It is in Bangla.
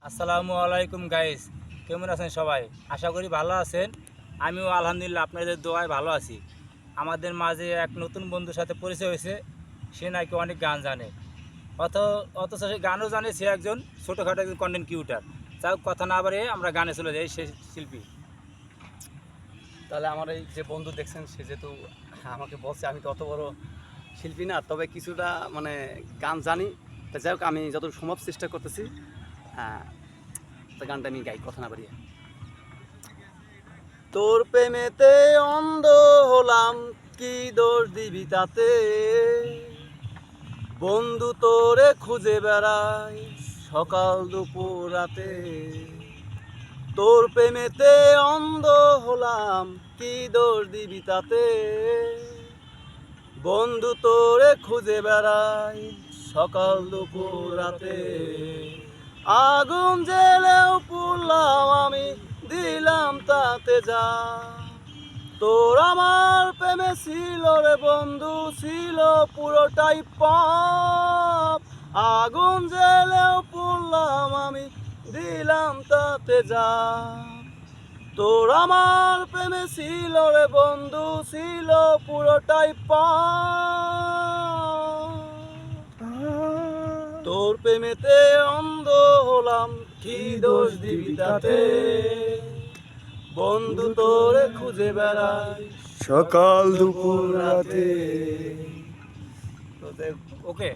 আসসালামু আলাইকুম গাইস, কেমন আছেন সবাই? আশা করি ভালো আছেন। আমিও আলহামদুলিল্লাহ আপনাদের দোয়ায় ভালো আছি। আমাদের মাঝে এক নতুন বন্ধুর সাথে পরিচয় হয়েছে। সে নাকি অনেক গান জানে, অথ অথচ সে গানও জানে। সে একজন ছোটোখাটো একজন কন্টেন্ট ক্রিয়েটার। যাই হোক, কথা না বাড়িয়ে আমরা গানে চলে যাই। সে শিল্পী। তাহলে আমার এই যে বন্ধু দেখছেন, সে যেহেতু আমাকে বলছে, আমি তো অত বড় শিল্পী না, তবে কিছুটা মানে গান জানি। তা যাই হোক, আমি যত সম্ভব চেষ্টা করতেছি। তা গানটা আমি গাই, কথা না বাড়িয়ে। তোর প্রেমেতে অন্ধ হলাম, কি দোষ দিবি তাতে? বন্ধু তোরে খুঁজে বেড়াই সকাল দুপুর রাতে। তোর প্রেমেতে অন্ধ হলাম, কি দোষ দিবি তাতে? বন্ধু তোরে খুঁজে বেড়াই সকাল দুপুর রাতে। আগুন জেলেও পুড়লাম আমি, দিলাম তাতে যা। তোর আমার প্রেমে ছিল রে বন্ধু, ছিল পুরোটাই পাপ। আগুন জেলেও পুড়লাম আমি, দিলাম তাতে যা। তোর আমার প্রেমে ছিল রে বন্ধু, ছিল পুরোটাই পাপ। তোর প্রেমেতে অন্ধ হলাম, কি দোষ দিবি তাতে? বন্ধু তোরে খুঁজে বেড়াই সকাল দুপুর রাতে। তোদের ওকে।